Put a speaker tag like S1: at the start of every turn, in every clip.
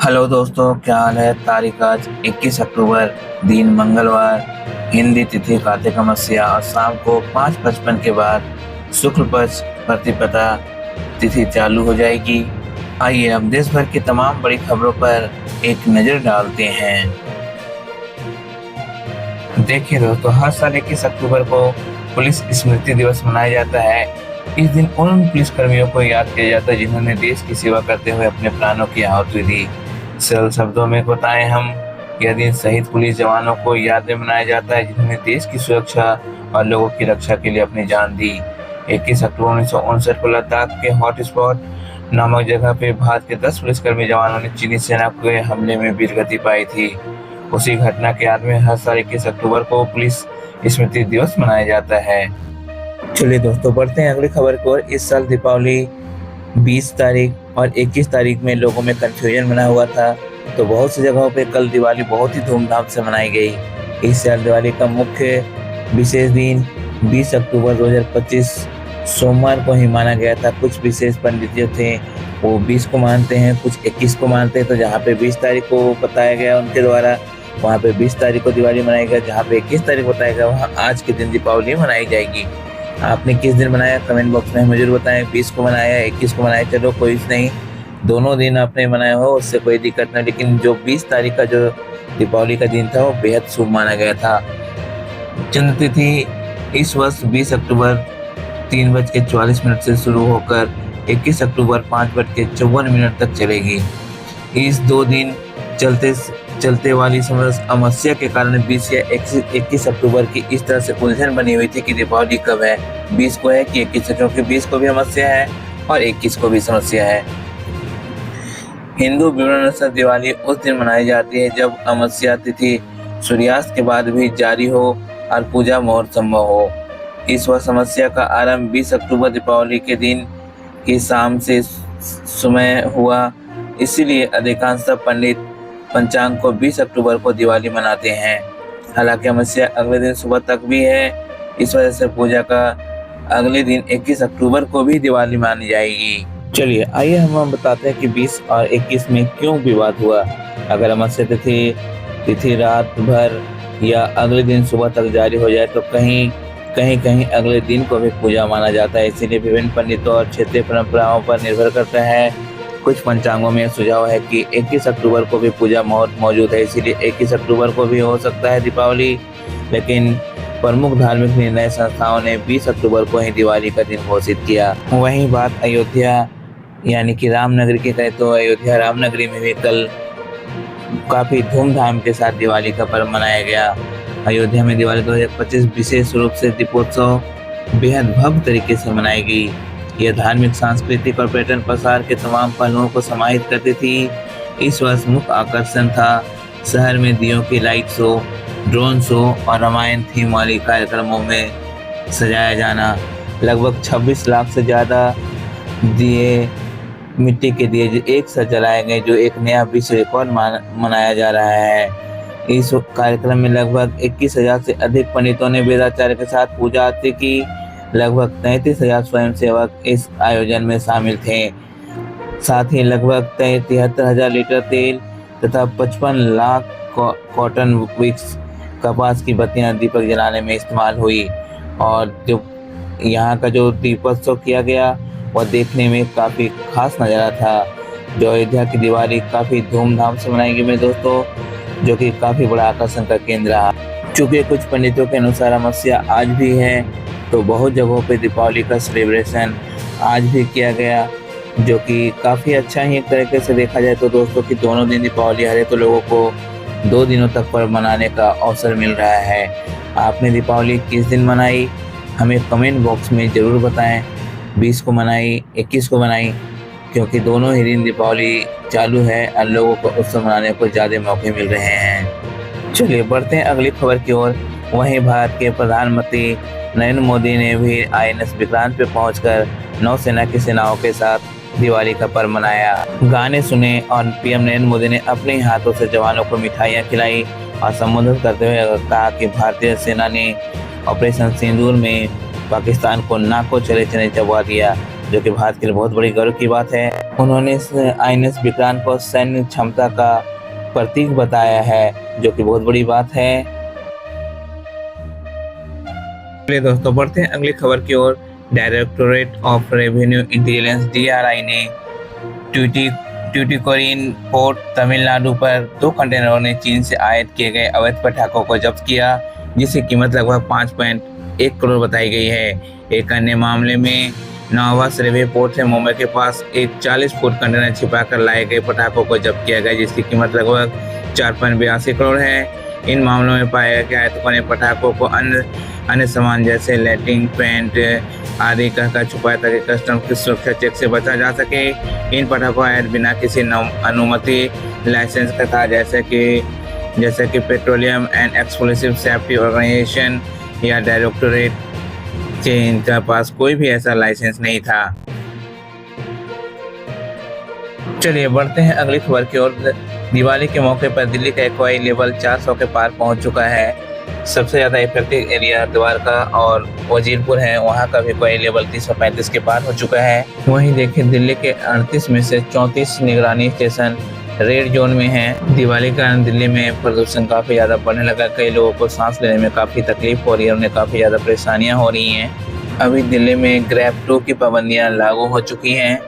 S1: Hello दोस्तों, क्या हाल है। तारीख आज 21 अक्टूबर, दिन मंगलवार, हिंदी तिथि कार्तिक अमावस्या और शाम को 5:55 के बाद शुक्ल पक्ष प्रतिपदा तिथि चालू हो जाएगी। आइए अब देश भर की तमाम बड़ी खबरों पर एक नजर डालते हैं। देखिए दोस्तों, हर साल 21 अक्टूबर को पुलिस स्मृति दिवस मनाया जाता है। इस दिन उन पुलिस कर्मियों को याद किया जाता है जिन्होंने देश की सेवा करते हुए अपने प्राणों की आहुति दी। सरल शब्दों में बताएं हम, यह दिन शहीद पुलिस जवानों को याद में मनाया जाता है जिन्होंने देश की सुरक्षा और लोगों की रक्षा के लिए अपनी जान दी। 21 अक्टूबर 1959 को लद्दाख के हॉटस्पॉट नामक जगह पे भारत के 10 पुलिसकर्मी जवानों ने चीनी सेना के हमले में वीरगति पाई थी। उसी घटना के याद में हर साल 21 अक्टूबर को पुलिस स्मृति दिवस मनाया जाता है। चलिए दोस्तों, बढ़ते हैं अगली खबर को। इस साल दीपावली 20 तारीख और 21 तारीख में लोगों में कंफ्यूजन बना हुआ था, तो बहुत सी जगहों पे कल दिवाली बहुत ही धूमधाम से मनाई गई। इस साल दिवाली का मुख्य विशेष दिन 20 अक्टूबर 2025 सोमवार को ही माना गया था। कुछ विशेष पंडित जो थे वो 20 को मानते हैं, कुछ 21 को मानते हैं। तो जहाँ पे 20 तारीख को बताया गया उनके द्वारा, वहाँ पे 20 तारीख को दिवाली मनाई गई। जहाँ पे 21 तारीख बताया गया, वहाँ आज के दिन दीपावली मनाई जाएगी। आपने किस दिन मनाया कमेंट बॉक्स में मुझे बताएं। 20 को मनाया, 21 को मनाया, चलो कोई नहीं, दोनों दिन आपने मनाया हो उससे कोई दिक्कत नहीं। लेकिन जो 20 तारीख का जो दीपावली का दिन था वो बेहद शुभ माना गया था। चंद्र तिथि इस वर्ष 20 अक्टूबर 3:44 से शुरू होकर 21 अक्टूबर 5:54 तक चलेगी। इस 2 दिन चलते वाली अमावस्या के कारण 20 या 21 अक्टूबर की इस तरह से उलझन बनी हुई थी कि दीपावली कब है, 20 को है कि 21 है, क्योंकि 20 को भी अमावस्या है और 21 को भी समस्या है। हिंदू विवरण अनुसार दिवाली उस दिन मनाई जाती है जब अमावस्या तिथि सूर्यास्त के बाद भी जारी हो और पूजा मुहूर्त संभव हो। इस वर्ष अमावस्या का आरंभ 20 अक्टूबर दीपावली के दिन की शाम से समय हुआ, इसीलिए अधिकांश पंडित पंचांग को 20 अक्टूबर को दिवाली मनाते हैं। हालांकि अमावस्या अगले दिन सुबह तक भी है, इस वजह से पूजा का अगले दिन 21 अक्टूबर को भी दिवाली मानी जाएगी। चलिए आइए हम बताते हैं कि 20 और 21 में क्यों विवाद हुआ। अगर अमावस्या तिथि रात भर या अगले दिन सुबह तक जारी हो जाए तो कहीं अगले दिन को भी पूजा माना जाता है। इसीलिए विभिन्न पंडितों और क्षेत्रीय परंपराओं पर निर्भर करता है। कुछ पंचांगों में सुझाव है कि 21 अक्टूबर को भी पूजा मुहूर्त मौजूद है, इसीलिए 21 अक्टूबर को भी हो सकता है दीपावली। लेकिन प्रमुख धार्मिक निर्णय संस्थाओं ने 20 अक्टूबर को ही दिवाली का दिन घोषित किया। वहीं बात अयोध्या यानी कि रामनगरी की करें तो अयोध्या रामनगरी में भी कल काफी धूमधाम के साथ दिवाली का पर्व मनाया गया। अयोध्या में दिवाली 2025 विशेष रूप से दीपोत्सव बेहद भव्य तरीके से मनाई गई। यह धार्मिक, सांस्कृतिक और पर्यटन प्रसार के तमाम पहलुओं को समाहित करती थी। इस वर्ष मुख्य आकर्षण था शहर में दियों की लाइट शो, ड्रोन शो और रामायण थीम वाली कार्यक्रमों में सजाया जाना। लगभग 26 लाख से ज्यादा दिए, मिट्टी के दिए एक साथ जलाए गए, जो एक नया विश्व रिकॉर्ड मनाया जा रहा है। इस कार्यक्रम में लगभग 21,000 से अधिक पंडितों ने वेदाचार्य के साथ पूजा आरती की। लगभग 33,000 स्वयंसेवक इस आयोजन में शामिल थे। साथ ही लगभग 73,000 लीटर तेल तथा 55 लाख कॉटन विक्स कपास की बत्तियां दीपक जलाने में इस्तेमाल हुई। और जो यहाँ का जो दीपोत्सव किया गया वह देखने में काफ़ी खास नज़ारा था। जो अयोध्या की दिवाली काफ़ी धूमधाम से मनाई गई मेरे दोस्तों, जो कि काफ़ी बड़ा आकर्षण का केंद्र रहा। चूँकि कुछ पंडितों के अनुसार अमावस्या आज भी है, तो बहुत जगहों पे दीपावली का सेलिब्रेशन आज भी किया गया, जो कि काफ़ी अच्छा ही एक तरीके से देखा जाए तो दोस्तों कि दोनों दिन दीपावली है तो लोगों को 2 दिनों तक पर्व मनाने का अवसर मिल रहा है। आपने दीपावली किस दिन मनाई हमें कमेंट बॉक्स में ज़रूर बताएं। 20 को मनाई, 21 को मनाई, क्योंकि दोनों ही दिन दीपावली चालू है और लोगों को उत्सव मनाने को ज़्यादा मौके मिल रहे हैं। चलिए बढ़ते हैं अगली खबर की ओर। वहीं भारत के प्रधानमंत्री नरेंद्र मोदी ने भी INS विक्रांत पे पहुंचकर नौसेना की सेनाओं के साथ दिवाली का पर्व मनाया। गाने सुने और PM नरेंद्र मोदी ने अपने हाथों से जवानों को मिठाइयां खिलाई और संबोधित करते हुए कहा कि भारतीय सेना ने ऑपरेशन सिंदूर में पाकिस्तान को नाको चले चबा दिया। जो कि भारत के लिए बहुत बड़ी गौरव की बात है। उन्होंने इस आईएनएस विक्रांत को सैन्य क्षमता का प्रतीक बताया है, जो कि बहुत बड़ी बात है। चलिए दोस्तों, बढ़ते हैं अगली खबर की ओर। Directorate of revenue intelligence DRI ने ट्यूटिकोरिन पोर्ट तमिलनाडु पर 2 कंटेनरों ने चीन से आयात किए गए अवैध पटाखों को जब्त किया, जिसकी कीमत लगभग 5.1 करोड़ बताई गई है। एक अन्य मामले में नवावास रेलवे पोर्ट से मुंबई के पास एक 40 फुट कंटेनर छिपाकर लाए गए पटाखों को जब्त किया गया, जिसकी कीमत लगभग 4.82 करोड़ है। इन मामलों में पाया गया कि आयातकों ने पटाखों को अन्य सामान जैसे लाइटिंग पेंट आदि कहकर छुपाया ताकि कस्टम की सुरक्षा चेक से बचा जा सके। इन पटाखों आयात बिना किसी अनुमति लाइसेंस का था, जैसे कि petroleum and explosive safety organisation या डायरेक्टोरेट के इनके पास कोई भी ऐसा लाइसेंस नहीं था। चलिए बढ़ते हैं अगली खबर की ओर। दिवाली के मौके पर दिल्ली का एक्वाई लेवल 400 के पार पहुंच चुका है। सबसे ज़्यादा इफेक्टिव एरिया द्वारका और वजीरपुर है, वहां का भी एक्वाई लेवल 335 के पार हो चुका है। वहीं देखिए, दिल्ली के 38 में से 34 निगरानी स्टेशन रेड जोन में है। दिवाली के कारण दिल्ली में प्रदूषण काफ़ी ज़्यादा बढ़ने लगा। कई लोगों को सांस लेने में काफ़ी तकलीफ हो रही है, उन्हें काफ़ी ज़्यादा परेशानियाँ हो रही हैं। अभी दिल्ली में ग्रैब 2 की पाबंदियाँ लागू हो चुकी हैं।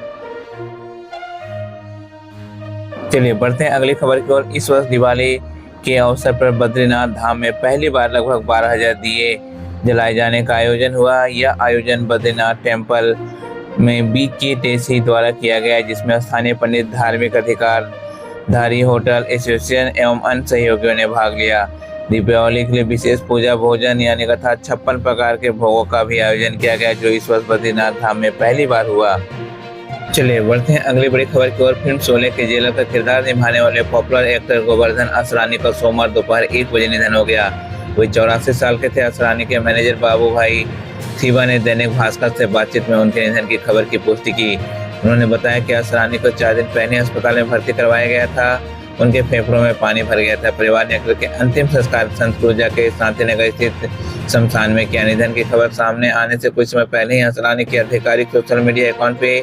S1: चलिए बढ़ते हैं अगली खबर की ओर। इस वर्ष दिवाली के अवसर पर बद्रीनाथ धाम में पहली बार लगभग 12,000 दिए जलाए जाने का आयोजन हुआ। यह आयोजन बद्रीनाथ टेम्पल में BKTC द्वारा किया गया, जिसमें स्थानीय पंडित, धार्मिक अधिकारधारी, होटल एसोसिएशन एवं अन्य सहयोगियों ने भाग लिया। दीपावली के लिए विशेष पूजा भोजन यानी कथा 56 प्रकार के भोगों का भी आयोजन किया गया, जो इस वर्ष बद्रीनाथ धाम में पहली बार हुआ। चलिए बढ़ते हैं अगली बड़ी खबर की ओर। फिल्म शोले के जेलर का किरदार निभाने वाले पॉपुलर एक्टर गोवर्धन असरानी का सोमवार दोपहर 1 बजे निधन हो गया। वे 84 साल के थे। असरानी के मैनेजर बाबू भाई थीबा ने दैनिक भास्कर से बातचीत में उनके निधन की खबर की पुष्टि की। उन्होंने बताया कि असरानी को 4 दिन पहले अस्पताल में भर्ती करवाया गया था। उनके फेफड़ों में पानी भर गया था। परिवार ने एक्टर के अंतिम संस्कार संत क्रूजा के शांतिनगर स्थित शमशान में किया। निधन की खबर सामने आने से कुछ समय पहले ही असरानी के आधिकारिक सोशल मीडिया अकाउंट पे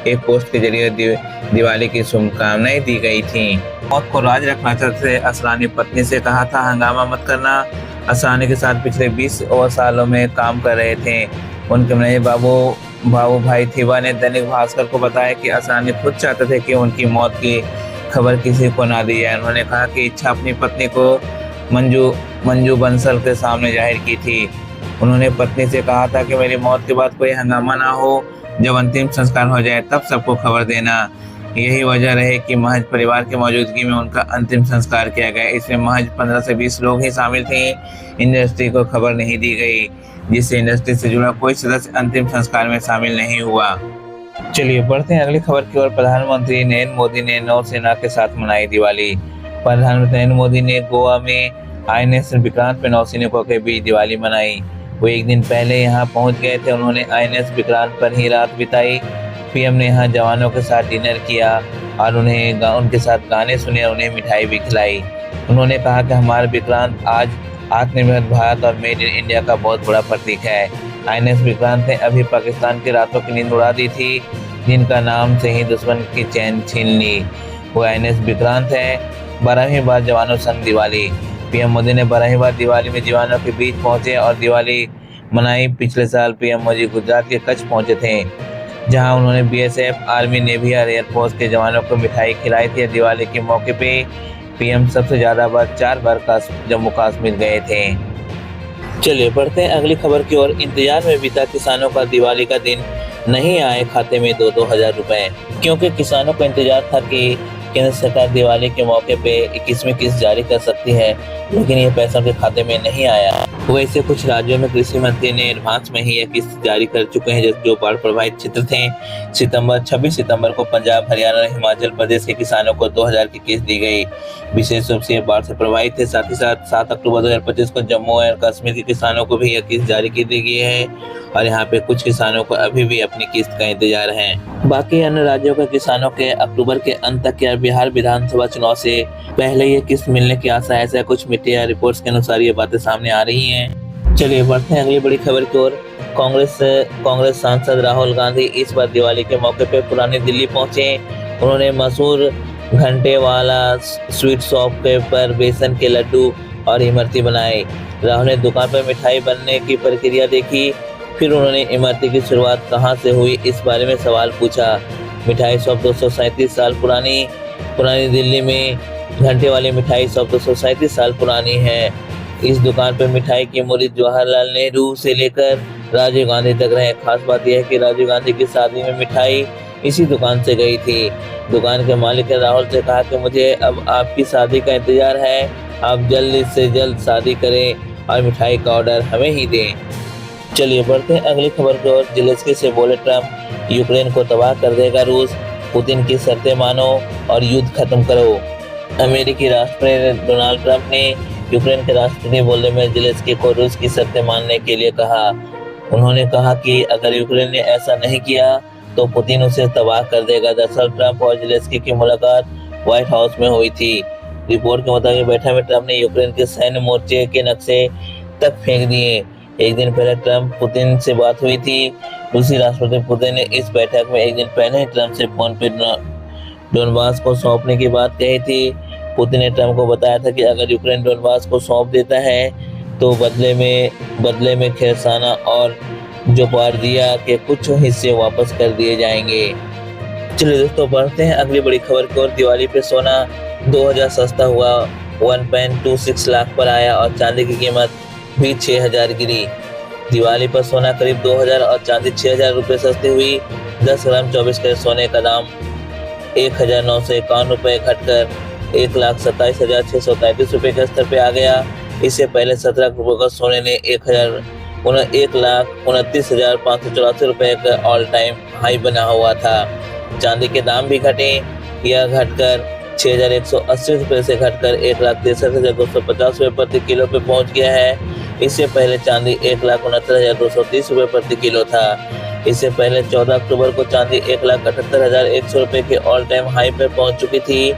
S1: एक पोस्ट के जरिए दिवाली की शुभकामनाएं दी गई थी। मौत को राज रखना चाहते असरानी पत्नी से कहा था, हंगामा मत करना। असरानी के साथ पिछले 20 और सालों में काम कर रहे थे। उनके मैनेजर बाबू भाई थीबा ने दैनिक भास्कर को बताया कि असरानी खुद चाहते थे कि उनकी मौत की खबर किसी को ना दी जाए। उन्होंने कहा कि इच्छा अपनी पत्नी को मंजू बंसल के सामने जाहिर की थी। उन्होंने पत्नी से कहा था कि मेरी मौत के बाद कोई हंगामा ना हो, जब अंतिम संस्कार हो जाए तब सबको खबर देना। यही वजह रहे कि महज परिवार की मौजूदगी में उनका अंतिम संस्कार किया गया। इसमें महज 15 से 20 लोग ही शामिल थे। इंडस्ट्री को खबर नहीं दी गई, जिससे इंडस्ट्री से जुड़ा कोई सदस्य अंतिम संस्कार में शामिल नहीं हुआ। चलिए बढ़ते हैं अगली खबर की ओर। प्रधानमंत्री नरेंद्र मोदी ने नौसेना के साथ मनाई दिवाली। प्रधानमंत्री नरेंद्र मोदी ने गोवा में INS विक्रांत में नौसैनिकों के बीच दिवाली मनाई। वो एक दिन पहले यहाँ पहुँच गए थे। उन्होंने INS विक्रांत पर ही रात बिताई। PM ने यहाँ जवानों के साथ डिनर किया और उनके साथ गाने सुने और उन्हें मिठाई भी खिलाई। उन्होंने कहा कि हमारा विक्रांत आज आत्मनिर्भर भारत और मेड इन इंडिया का बहुत बड़ा प्रतीक है। INS विक्रांत ने अभी पाकिस्तान की रातों की नींद उड़ा दी थी, जिनका नाम से ही दुश्मन की चैन छीन ली। वो INS विक्रांत है। 12वीं बार जवानों संग दिवाली। PM मोदी ने 12वीं बार दिवाली में जवानों के बीच पहुंचे और दिवाली मनाई। पिछले साल PM मोदी गुजरात के कच्छ पहुंचे थे, जहां उन्होंने BSF, आर्मी, नेवी और एयरफोर्स के जवानों को मिठाई खिलाई थी। दिवाली के मौके पे PM सबसे ज़्यादा बार 4 बार जम्मू कश्मीर गए थे। चलिए बढ़ते हैं अगली खबर की ओर। इंतजार में बीता किसानों का दिवाली का दिन नहीं आए खाते में 2-2 हज़ार रुपए, क्योंकि किसानों को इंतजार था कि केंद्र सरकार दिवाली के मौके पे 21वीं किस्त जारी कर सकती है, लेकिन ये पैसा उनके खाते में नहीं आया। वैसे कुछ राज्यों में कृषि मंत्री ने एडवांस में ही यह किस्त जारी कर चुके हैं, जो बाढ़ प्रभावित क्षेत्र थे। 26 सितंबर को पंजाब, हरियाणा और हिमाचल प्रदेश के किसानों को 2000 की किस्त दी गई। विशेष रूप से बाढ़ से प्रभावित थे। साथ ही साथ 7 अक्टूबर 2025 को जम्मू और कश्मीर के किसानों को भी यह किस्त जारी की दी गई है और यहाँ पे कुछ किसानों को अभी भी अपनी किस्त का इंतजार है। बाकी अन्य राज्यों के किसानों के अक्टूबर के अंत तक या बिहार विधानसभा चुनाव से पहले ये किस्त मिलने की आशा है। ऐसा कुछ मीडिया रिपोर्ट्स के अनुसार ये बातें सामने आ रही हैं। चलिए बढ़ते हैं अगली बड़ी खबर की ओर।
S2: कांग्रेस कांग्रेस सांसद राहुल गांधी इस बार दिवाली के मौके पर पुरानी दिल्ली पहुंचे। उन्होंने मशहूर घंटे वाला स्वीट शॉप के पर बेसन के लड्डू और इमरती बनाए। राहुल ने दुकान पर मिठाई बनने की प्रक्रिया देखी। फिर उन्होंने इमरती की शुरुआत कहां से हुई इस बारे में सवाल पूछा। मिठाई शॉप 237 साल पुरानी दिल्ली में घंटे वाली मिठाई शॉप 237 साल पुरानी है। इस दुकान पर मिठाई की मुरीद जवाहरलाल नेहरू से लेकर राजीव गांधी तक रहे। खास बात यह है कि राजीव गांधी की शादी में मिठाई इसी दुकान से गई थी। दुकान के मालिक ने राहुल से कहा कि मुझे अब आपकी शादी का इंतजार है, आप जल्द से जल्द शादी करें और मिठाई का ऑर्डर हमें ही दें। चलिए बढ़ते हैं अगली खबर की ओर। जेलेंस्की से बोले ट्रंप, यूक्रेन को तबाह कर देगा रूस, पुतिन की शर्तें मानो और युद्ध खत्म करो। अमेरिकी राष्ट्रपति डोनाल्ड ट्रंप ने यूक्रेन के राष्ट्रपति वोलोदिमीर जेलेंस्की को रूस की शर्तें मानने के लिए कहा। उन्होंने कहा कि अगर यूक्रेन ने ऐसा नहीं किया तो पुतिन उसे तबाह कर देगा। दरअसल ट्रंप और जेलेंस्की की मुलाकात व्हाइट हाउस में हुई थी। रिपोर्ट के मुताबिक बैठक में ट्रंप ने यूक्रेन के सैन्य मोर्चे के नक्शे तक फेंक दिए। एक दिन पहले ट्रंप पुतिन से बात हुई थी। रूसी राष्ट्रपति पुतिन ने इस बैठक में एक दिन पहले ही ट्रंप से फोन पर डोनबास को सौंपने की बात कही थी। पुतिन ने ट्रंप को बताया था कि अगर यूक्रेन डोनबास को सौंप देता है तो बदले में खेरसाना और जोपार्जिया के कुछ हिस्से वापस कर दिए जाएंगे। चलिए दोस्तों बढ़ते हैं अगली बड़ी खबर की ओर। दिवाली पे सोना 2000 सस्ता हुआ, 1.26 लाख पर आया और चांदी की कीमत भी 6000 गिरी। दिवाली पर सोना करीब 2000 और चांदी 6000 रुपये सस्ती हुई। 10 ग्राम 24 कैरेट सोने का दाम 1951 रुपये घटकर 1,27,633 रुपये के स्तर पे आ गया। इससे पहले 17 अक्टूबर को सोने ने 1,29,584 रुपये का ऑल टाइम हाई बना हुआ था। चांदी के दाम भी घटे, यह घटकर 6,180 रुपये से घटकर 1,63,250 रुपये प्रति किलो पे पहुंच गया है। इससे पहले चांदी 1,69,230 रुपये प्रति किलो था। इससे पहले 14 अक्टूबर को चांदी 1,78,100 रुपये के ऑल टाइम हाई पर पहुंच चुकी थी।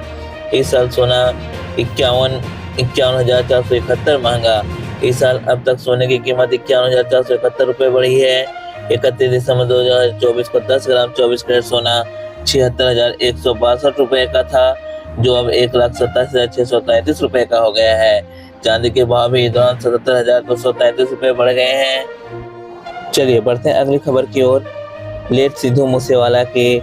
S2: इस साल सोना 51,471 महंगा। इस साल अब तक सोने की कीमत 51,471 रुपये बढ़ी है। 31 दिसंबर 2024 को 10 ग्राम 24 कैरेट सोना 76,162 रुपये का था, जो अब 1,27,633 रुपये का हो गया है। चांदी के भाव भी इस दौरान 77,233 रुपये बढ़ गए हैं। चलिए बढ़ते हैं अगली खबर की ओर। लेट सिद्धू मूसेवाला के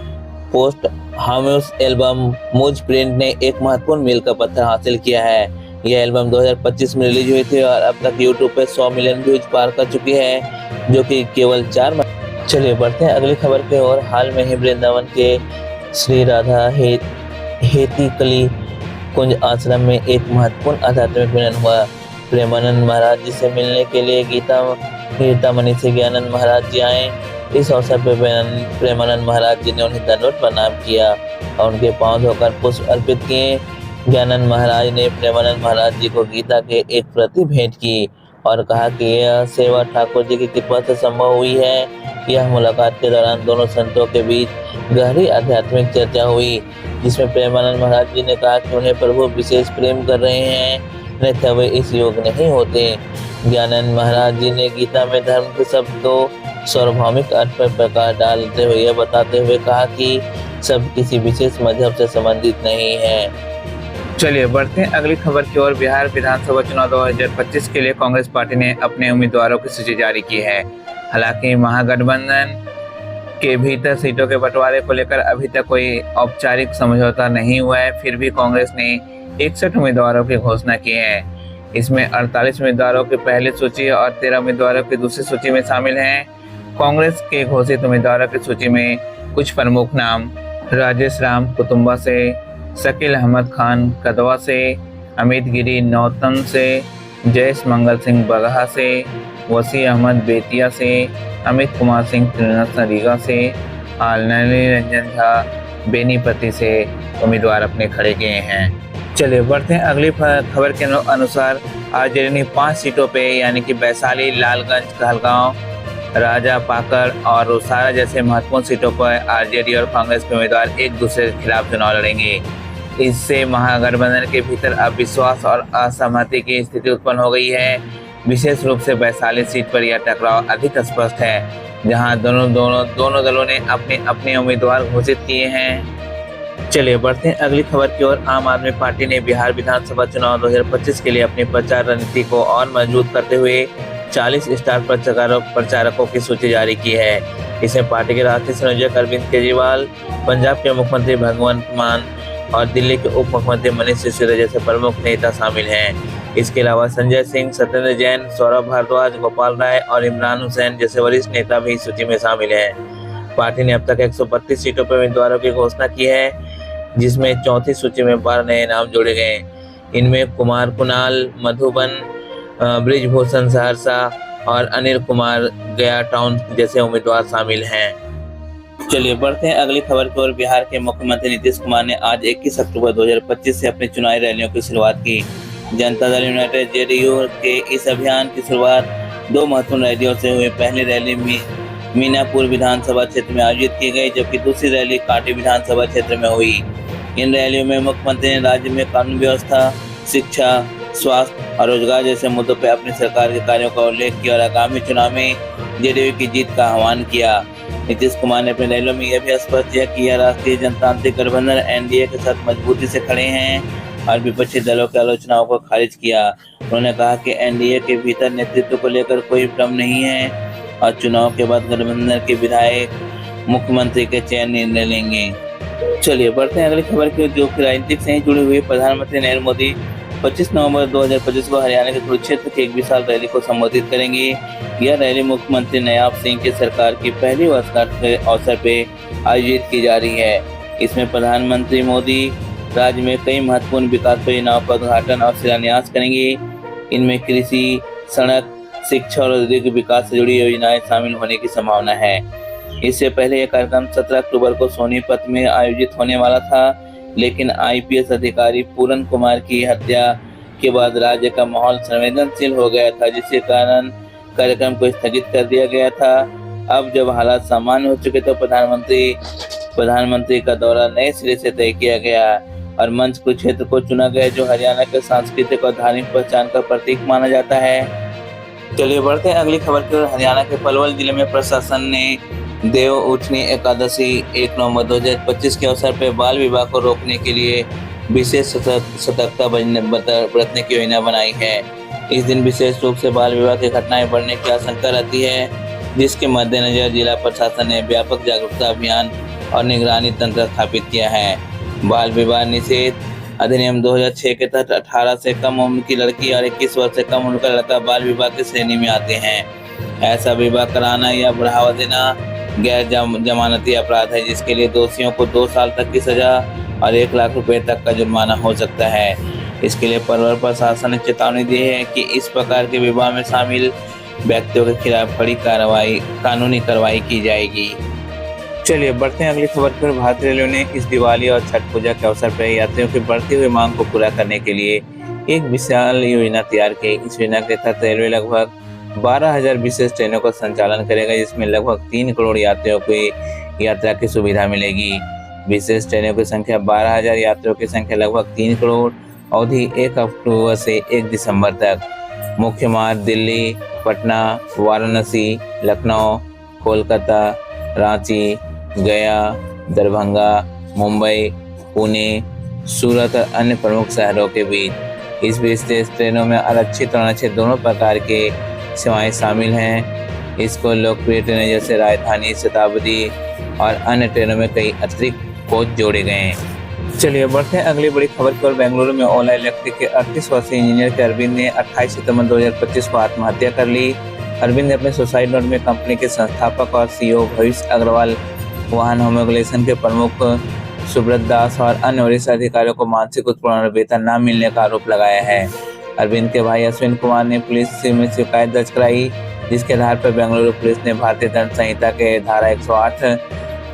S2: पोस्ट हाम्यूस एल्बम मुझ प्रिंट ने एक महत्वपूर्ण मील का पत्थर हासिल किया है। यह एल्बम 2025 में रिलीज हुई थी और अब तक यूट्यूब पे 100 मिलियन व्यूज पार कर चुकी है, जो कि केवल 4 महीने। चलिए बढ़ते हैं अगली खबर की ओर। हाल में ही वृंदावन के श्री राधा हेतिकली कुंज आश्रम में एक महत्वपूर्ण आध्यात्मिक मिलन हुआ। प्रेमानंद महाराज जी से मिलने के लिए गीता मणि से ज्ञानंद महाराज जी आए। इस अवसर पर प्रेमानंद महाराज जी ने उन्हें दंडवत प्रणाम किया और उनके पांव धोकर पुष्प अर्पित किए। ज्ञानंद महाराज ने प्रेमानंद महाराज जी को गीता के एक प्रति भेंट की और कहा कि यह सेवा ठाकुर जी की कृपा से संभव हुई है। यह मुलाकात के दौरान दोनों संतों के बीच गहरी आध्यात्मिक चर्चा हुई, जिसमें प्रेमानंद महाराज जी ने कहा कि उन्हें प्रभु विशेष प्रेम कर रहे हैं, नहीं तो वे इस योग नहीं होते। ज्ञानंद महाराज जी ने गीता में धर्म के शब्दों सार्वभौमिक अर्थ पर प्रकाश डालते हुए यह बताते हुए कहा कि सब किसी विशेष मजहब से संबंधित नहीं है।
S1: चलिए बढ़ते हैं अगली खबर की ओर। बिहार विधानसभा चुनाव 2025 के लिए कांग्रेस पार्टी ने अपने उम्मीदवारों की सूची जारी की है। हालांकि महागठबंधन के भीतर सीटों के बंटवारे को लेकर अभी तक कोई औपचारिक समझौता नहीं हुआ है, फिर भी कांग्रेस ने 61 उम्मीदवारों की घोषणा की है। इसमें 48 उम्मीदवारों की पहली सूची और 13 उम्मीदवारों की दूसरी सूची में शामिल हैं। कांग्रेस के घोषित उम्मीदवारों की सूची में कुछ प्रमुख नाम राजेश राम कुतुंबा से, शकील अहमद खान कदवा से, अमित गिरी नौतन से, जयेश मंगल सिंह बगहा से, वसी अहमद बेतिया से, अमित कुमार सिंह रीगा से, नलिनी रंजन झा बेनीपति से उम्मीदवार अपने खड़े किए हैं। चलिए बढ़ते हैं अगली खबर के अनुसार आरजेडी 5 सीटों पे यानी कि वैशाली, लालगंज, कहलगांव, राजा पाकड़ और रोसारा जैसे महत्वपूर्ण सीटों पर आरजेडी और कांग्रेस के उम्मीदवार एक दूसरे के खिलाफ चुनाव लड़ेंगे। इससे महागठबंधन के भीतर अविश्वास और असहमति की स्थिति उत्पन्न हो गई है। विशेष रूप से वैशाली सीट पर यह टकराव अधिक स्पष्ट है, जहां दोनों दलों ने अपने अपने उम्मीदवार घोषित किए हैं। चलिए बढ़ते हैं अगली खबर की ओर। आम आदमी पार्टी ने बिहार विधानसभा चुनाव 2025 के लिए अपनी प्रचार रणनीति को और मजबूत करते हुए 40 स्टार प्रचारकों की सूची जारी की है। इसमें पार्टी के राष्ट्रीय संयोजक अरविंद केजरीवाल, पंजाब के मुख्यमंत्री भगवंत मान और दिल्ली के उप मुख्यमंत्री मनीष सिसोदिया जैसे प्रमुख नेता शामिल हैं। इसके अलावा संजय सिंह, सत्येंद्र जैन, सौरभ भारद्वाज, गोपाल राय और इमरान हुसैन जैसे वरिष्ठ नेता भी इस सूची में शामिल हैं। पार्टी ने अब तक 132 सीटों पर उम्मीदवारों की घोषणा की है, जिसमें चौथी सूची में 12 नए नाम जोड़े गए। इनमें कुमार कुणाल मधुबन, ब्रिजभूषण सहरसा और अनिल कुमार गया टाउन जैसे उम्मीदवार शामिल हैं। चलिए बढ़ते हैं अगली खबर की ओर। बिहार के मुख्यमंत्री नीतीश कुमार ने आज 21 अक्टूबर 2025 से अपनी चुनावी रैलियों की शुरुआत की। जनता दल यूनाइटेड जेडीयू के इस अभियान की शुरुआत 2 महत्वपूर्ण रैलियों से हुई। पहली रैली मीनापुर विधानसभा क्षेत्र में आयोजित की गई, जबकि दूसरी रैली कांटी विधानसभा क्षेत्र में हुई। इन रैलियों में मुख्यमंत्री ने राज्य में कानून व्यवस्था, शिक्षा, स्वास्थ्य और रोजगार जैसे मुद्दों पर अपनी सरकार के कार्यों का उल्लेख किया और आगामी चुनाव में जेडीयू की जीत का आह्वान किया। नीतीश कुमार ने अपने रैलियों में यह भी स्पष्ट किया कि यह राष्ट्रीय जनतांत्रिक गठबंधन एनडीए के साथ मजबूती से खड़े हैं और विपक्षी दलों की आलोचनाओं को खारिज किया। उन्होंने कहा कि एनडीए के भीतर नेतृत्व को लेकर कोई भ्रम नहीं है और चुनाव के बाद गठबंधन के विधायक मुख्यमंत्री के चयन निर्णय लेंगे। चलिए बढ़ते हैं अगली खबर की, जो कि राजनीतिक से ही जुड़ी हुई। प्रधानमंत्री नरेंद्र मोदी 25 नवंबर 2025 को हरियाणा के कुरुक्षेत्र की एक विशाल रैली को संबोधित करेंगे। यह रैली मुख्यमंत्री नयाब सिंह की सरकार की पहली वर्षगांठ के अवसर पर आयोजित की जा रही है। इसमें प्रधानमंत्री मोदी राज्य में कई महत्वपूर्ण विकास परियोजनाओं का उद्घाटन और शिलान्यास करेंगे। इनमें कृषि, सड़क, शिक्षा और औद्योगिक विकास से जुड़ी योजनाएं शामिल होने की संभावना है। इससे पहले यह कार्यक्रम 17 अक्टूबर को सोनीपत में आयोजित होने वाला था, लेकिन आईपीएस अधिकारी पूरन कुमार की हत्या के बाद राज्य का माहौल संवेदनशील हो गया था, जिसके कारण कार्यक्रम को स्थगित कर दिया गया था। अब जब हालात सामान्य हो चुके तो प्रधानमंत्री का दौरा नए सिरे से तय किया गया और मंच कुरुक्षेत्र को चुना गया, जो हरियाणा के सांस्कृतिक और धार्मिक पहचान का प्रतीक माना जाता है। चलिए बढ़ते हैं अगली खबर की ओर। हरियाणा के पलवल जिले में प्रशासन ने देव उठनी एकादशी 1 नवंबर 2025 के अवसर पर बाल विवाह को रोकने के लिए विशेष सतर्कता बरतने की योजना बनाई है। इस दिन विशेष रूप से बाल विवाह की घटनाएं बढ़ने की आशंका रहती है, जिसके मद्देनजर जिला प्रशासन ने व्यापक जागरूकता अभियान और निगरानी तंत्र स्थापित किया है। बाल विवाह निषेध अधिनियम 2006 के तहत 18 से कम उम्र की लड़की और 21 वर्ष से कम उम्र का लड़का बाल विवाह की श्रेणी में आते हैं। ऐसा विवाह कराना या बढ़ावा देना गैर जमानती अपराध है, जिसके लिए दोषियों को 2 साल तक की सजा और 1 लाख रुपए तक का जुर्माना हो सकता है। इसके लिए पलवल प्रशासन ने चेतावनी दी है कि इस प्रकार के विवाह में शामिल व्यक्तियों के खिलाफ कड़ी कानूनी कार्रवाई की जाएगी। चलिए बढ़ते हैं अगली खबर पर। भारतीय रेलवे ने इस दिवाली और छठ पूजा के अवसर पर यात्रियों की बढ़ती हुई मांग को पूरा करने के लिए एक विशाल योजना तैयार की। इस योजना के तहत रेलवे लगभग 12,000 विशेष ट्रेनों का संचालन करेगा, जिसमें लगभग 3 करोड़ यात्रियों को यात्रा की सुविधा मिलेगी। विशेष ट्रेनों की संख्या 12,000, यात्रियों की संख्या लगभग 3 करोड़। अवधि 1 अक्टूबर से 1 दिसंबर तक। मुख्य मार्ग दिल्ली, पटना, वाराणसी, लखनऊ, कोलकाता, रांची, गया, दरभंगा, मुंबई, पुणे, सूरत और अन्य प्रमुख शहरों के बीच। इस विशेष ट्रेनों में आरक्षित और अनारक्षित दोनों प्रकार के सेवाएं शामिल हैं। इसको लोकप्रिय ट्रेनें जैसे राजधानी, शताब्दी और अन्य ट्रेनों में कई अतिरिक्त कोच जोड़े गए हैं। चलिए बढ़ते हैं अगली बड़ी खबर पर। बेंगलुरु में ओला इलेक्ट्रिक के 38 वर्षीय इंजीनियर के अरविंद ने 28 सितंबर 2025 को आत्महत्या कर ली। अरविंद ने अपने सुसाइड नोट में कंपनी के संस्थापक और सीईओ भविष्य अग्रवाल, वाहन होमोगुलेशन के प्रमुख सुब्रत दास और अन्य वरिष्ठ अधिकारियों को मानसिक उत्पीड़न और वेतन न मिलने का आरोप लगाया है। अरविंद के भाई अश्विन कुमार ने पुलिस में शिकायत दर्ज कराई, जिसके आधार पर बेंगलुरु पुलिस ने भारतीय दंड संहिता के धारा 108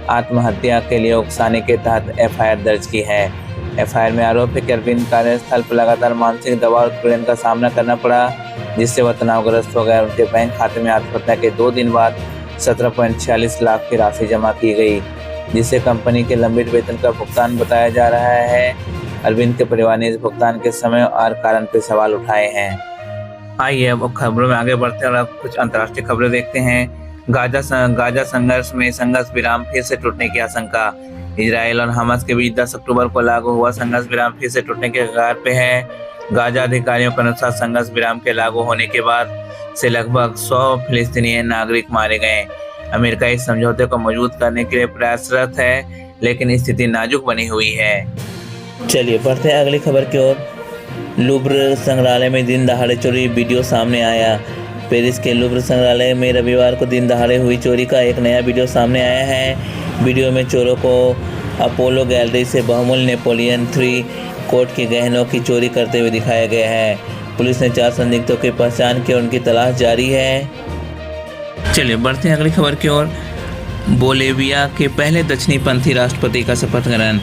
S1: आत्महत्या के लिए उकसाने के तहत एफआईआर दर्ज की है। एफआईआर में आरोप है कि अरविंद कार्यस्थल पर लगातार मानसिक दबाव और उत्पीड़न का सामना करना पड़ा, जिससे वह तनावग्रस्त हो गए। उनके बैंक खाते में आत्महत्या के 2 दिन बाद 17.46 लाख की राशि जमा की गई, जिसे कंपनी के लंबित वेतन का भुगतान बताया जा रहा है। अरविंद के परिवार ने इस भुगतान के समय और कारण पर सवाल उठाए हैं। आइए अब खबरों में आगे बढ़ते हैं और अब कुछ अंतर्राष्ट्रीय खबरें देखते हैं। गाजा संघर्ष में संघर्ष विराम फिर से टूटने की आशंका। इजराइल और हमास के बीच 10 अक्टूबर को लागू हुआ संघर्ष विराम फिर से टूटने के कगार पे है। गाजा अधिकारियों के अनुसार संघर्ष विराम के लागू होने के बाद से लगभग 100 फिलिस्तीनी नागरिक मारे गए। अमेरिका इस समझौते को मजबूत करने के लिए प्रयासरत है, लेकिन स्थिति नाजुक बनी हुई है।
S2: चलिए बढ़ते हैं अगली खबर की ओर। लूव्र संग्रहालय में दिन दहाड़े चोरी वीडियो सामने आया। पेरिस के लूव्र संग्रहालय में रविवार को दिन दहाड़े हुई चोरी का एक नया वीडियो सामने आया है। वीडियो में चोरों को अपोलो गैलरी से बहुमूल्य नेपोलियन III कोट के गहनों की चोरी करते हुए दिखाया गया है। पुलिस ने 4 संदिग्धों की पहचान की और उनकी तलाश जारी है। चलिए बढ़ते हैं अगली खबर की ओर। बोलिविया के पहले दक्षिणपंथी राष्ट्रपति का शपथ ग्रहण।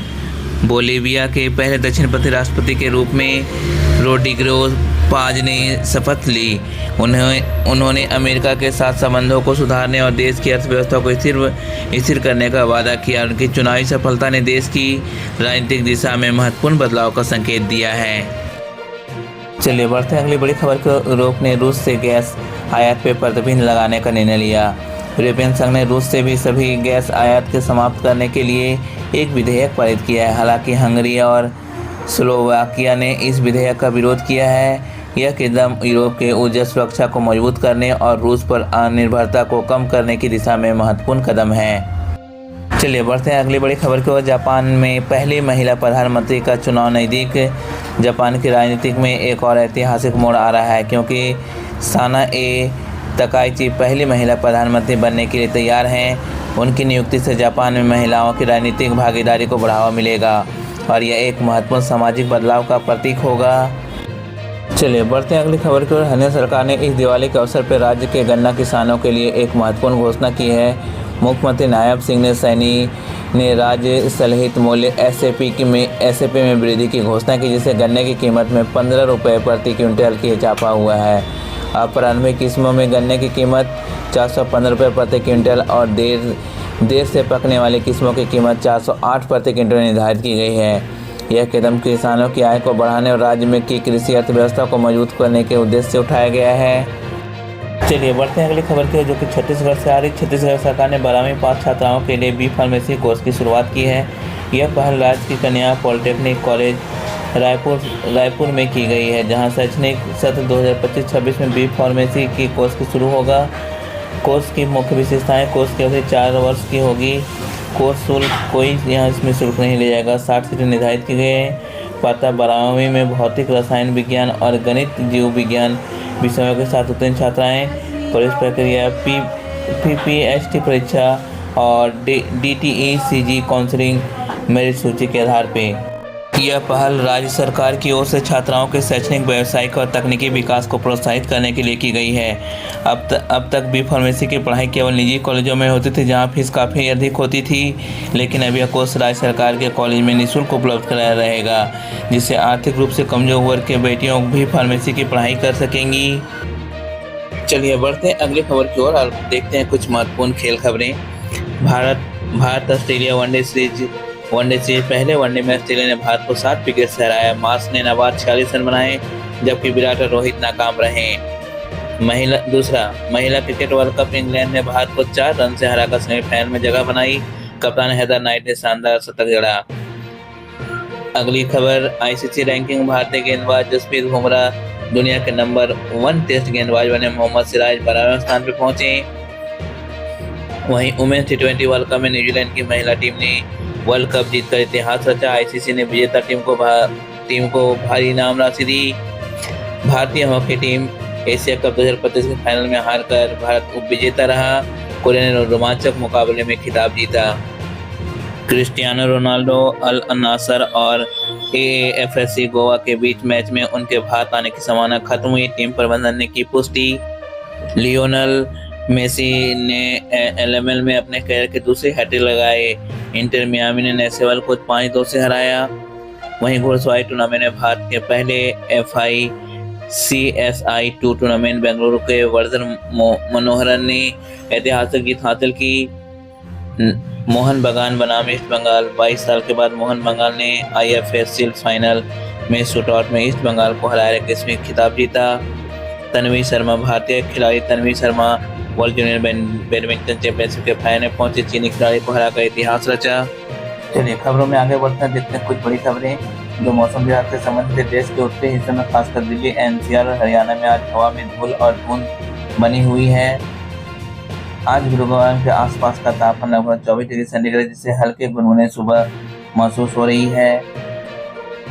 S2: बोलिविया के पहले दक्षिणपंथी राष्ट्रपति के रूप में रोड्रिगो पाज ने शपथ ली। उन्होंने अमेरिका के साथ संबंधों को सुधारने और देश की अर्थव्यवस्था को स्थिर करने का वादा किया। उनकी चुनावी सफलता ने देश की राजनीतिक दिशा में महत्वपूर्ण बदलाव का संकेत दिया है। चलिए बढ़ते हैं अगली बड़ी खबर को। यूरोप ने रूस से गैस आयात पर प्रतिबंध लगाने का निर्णय लिया। यूरोपियन संघ ने रूस से भी सभी गैस आयात के समाप्त करने के लिए एक विधेयक पारित किया है। हालांकि हंगरी और स्लोवाकिया ने इस विधेयक का विरोध किया है। यह कदम यूरोप के ऊर्जा सुरक्षा को मजबूत करने और रूस पर निर्भरता को कम करने की दिशा में महत्वपूर्ण कदम है। चलिए बढ़ते हैं अगली बड़ी खबर की ओर। जापान में पहली महिला प्रधानमंत्री का चुनाव नज़दीक। जापान की राजनीति में एक और ऐतिहासिक मोड़ आ रहा है, क्योंकि सानाए तकाइची पहली महिला प्रधानमंत्री बनने के लिए तैयार हैं। उनकी नियुक्ति से जापान में महिलाओं की राजनीतिक भागीदारी को बढ़ावा मिलेगा और यह एक महत्वपूर्ण सामाजिक बदलाव का प्रतीक होगा। चलिए बढ़ते हैं अगली खबर की ओर। हरियाणा सरकार ने इस दिवाली के अवसर पर राज्य के गन्ना किसानों के लिए एक महत्वपूर्ण घोषणा की है। मुख्यमंत्री नायब सिंह सैनी ने राज्य सलहित मूल्य SAP में वृद्धि की घोषणा की, जिससे गन्ने की कीमत में 15 रुपये प्रति क्विंटल की इजाफा हुआ है। अब प्रारंभिक किस्मों में गन्ने की कीमत 415 रुपये प्रति क्विंटल और देर से पकने वाली किस्मों की कीमत 408 प्रति क्विंटल निर्धारित की गई है। यह कदम किसानों की आय को बढ़ाने और राज्य में की कृषि अर्थव्यवस्था को मजबूत करने के उद्देश्य से उठाया गया है। चलिए बढ़ते हैं अगली खबर की, जो कि छत्तीसगढ़ से आ रही। छत्तीसगढ़ सरकार ने 12वीं पास छात्राओं के लिए B फार्मेसी कोर्स की शुरुआत की है। यह पहल राज्य की कन्या पॉलिटेक्निक कॉलेज रायपुर में की गई है, जहां शैक्षणिक सत्र 2025-26 में B फार्मेसी की कोर्स की शुरू होगा। कोर्स की मुख्य विशेषताएं: कोर्स की अवधि 4 वर्ष की होगी। कोर्स शुल्क कोई यहाँ इसमें शुल्क नहीं लिया जाएगा। 60 सीटें निर्धारित की गई हैं। पात्रता 12वीं में भौतिक, रसायन विज्ञान और गणित जीव विज्ञान विषयों के साथ उत्तीर्ण छात्राएं। प्रवेश प्रक्रिया PPHT परीक्षा और DTE-CG काउंसलिंग मेरिट सूची के आधार पर। यह पहल राज्य सरकार की ओर से छात्राओं के शैक्षणिक, व्यावसायिक और तकनीकी विकास को प्रोत्साहित करने के लिए की गई है। अब तक B फार्मेसी की पढ़ाई केवल निजी कॉलेजों में होती थी, जहां फीस काफ़ी अधिक होती थी, लेकिन अब यह कोर्स राज्य सरकार के कॉलेज में निःशुल्क उपलब्ध कराया रहेगा, जिससे आर्थिक रूप से कमजोर वर्ग के बेटियों भी फार्मेसी की पढ़ाई कर सकेंगी। चलिए बढ़ते हैं अगली खबर की ओर और देखते हैं कुछ महत्वपूर्ण खेल खबरें। भारत ऑस्ट्रेलिया वनडे सीरीज पहले वनडे में ऑस्ट्रेलिया ने भारत को 7 विकेट से हराया। मार्श ने नाबाद 46 रन बनाए, जबकि विराट और रोहित नाकाम रहे। महिला क्रिकेट वर्ल्ड कप इंग्लैंड ने भारत को 4 रन से हराकर सेमीफाइनल में जगह बनाई। कप्तान हैदर नाइट ने शानदार शतक जड़ा। अगली खबर ICC रैंकिंग। भारतीय गेंदबाज जसप्रीत बुमराह दुनिया के नंबर 1 टेस्ट गेंदबाज बने। मोहम्मद सिराज 12वें स्थान पर पहुंचे। वहीं वुमेन्स T20 वर्ल्ड कप में न्यूजीलैंड की महिला टीम ने वर्ल्ड कप जीतकर इतिहास रचा। ICC ने विजेता टीम को भारी इनाम राशि दी। भारतीय हॉकी टीम एशिया कप 2025 के फाइनल में हारकर भारत उप विजेता रहा। कोरिया ने रोमांचक मुकाबले में खिताब जीता। क्रिस्टियानो रोनाल्डो अल नासर और AFC गोवा के बीच मैच में उनके भारत आने की संभावना खत्म हुई। टीम प्रबंधन ने की पुष्टि। लियोनेल मेसी ने LML में अपने कैरियर के दूसरे हैट्रिक लगाए। इंटर मियामी ने नेशनल को 5-2 से हराया। वहीं घुड़सवारी टूर्नामेंट में भारत के पहले FICSI 2 टूर्नामेंट बेंगलुरु के वर्धन मनोहरन ने ऐतिहासिक जीत हासिल की। मोहन बगान बनाम ईस्ट बंगाल। 22 साल के बाद मोहन बगान ने IFF शील्ड फाइनल में शूटआउट में ईस्ट बंगाल को हराकर 21वीं खिताब जीता। तन्वी शर्मा। भारतीय खिलाड़ी Tanvi Sharma world junior badminton championship के फाइनल में पहुंचे, चीनी खिलाड़ी को हराकर इतिहास रचा। चलिए खबरों में आगे बढ़ते हैं, देखते हैं कुछ बड़ी खबरें जो मौसम विभाग से संबंधित है। देश के उत्तरी हिस्से में खासकर दिल्ली, एनसीआर और हरियाणा में आज हवा में धूल और धुंध बनी हुई है। आज गुरुग्राम के आसपास का तापमान लगभग 24 डिग्री सेंटीग्रेड, जिससे हल्के गुनगुने सुबह महसूस हो रही है।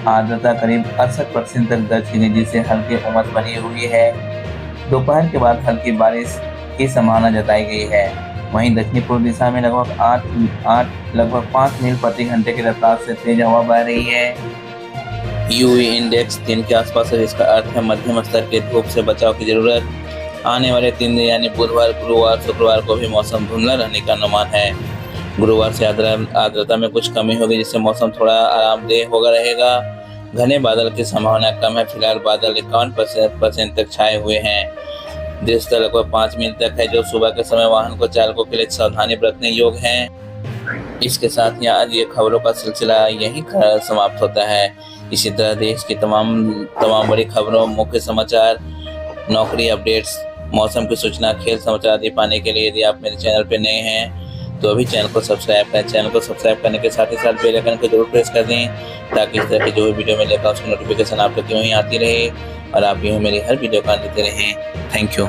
S2: आर्द्रता करीब 68% तक दर्ज की गई, जिससे हल्की उमस बनी हुई है। दोपहर के बाद हल्की बारिश की संभावना जताई गई है। वहीं दक्षिणी पूर्व दिशा में लगभग 5 मील प्रति घंटे की रफ्तार से तेज हवा बह रही है। यूवी इंडेक्स 3 के आसपास है, जिसका अर्थ है मध्यम स्तर के धूप से बचाव की जरूरत। आने वाले 3 दिन यानी बुधवार, गुरुवार, शुक्रवार को भी मौसम धुंधला रहने का अनुमान है। गुरुवार से आर्द्रता में कुछ कमी होगी, जिससे मौसम थोड़ा आरामदेह होगा रहेगा। घने बादल की संभावना कम है। फिलहाल बादल 51% तक छाए हुए हैं। दृश्यता लगभग 5 मील तक है, जो सुबह के समय वाहन को चालकों के लिए सावधानी बरतने योग्य है। इसके साथ ही आज ये खबरों का सिलसिला यही समाप्त होता है। इसी तरह देश की तमाम बड़ी खबरों, मुख्य समाचार, नौकरी अपडेट्स, मौसम की सूचना, खेल समाचार आदि पाने के लिए यदि आप मेरे चैनल पर नए हैं तो अभी चैनल को सब्सक्राइब करें। चैनल को सब्सक्राइब करने के साथ ही साथ बेल आइकन को जरूर प्रेस कर दें, ताकि इस तरह की जो भी वीडियो मैं लेता हूँ उसकी नोटिफिकेशन आप तक यूँ ही आती रहे और आप यूँ मेरी हर वीडियो का लेते रहें। Thank you.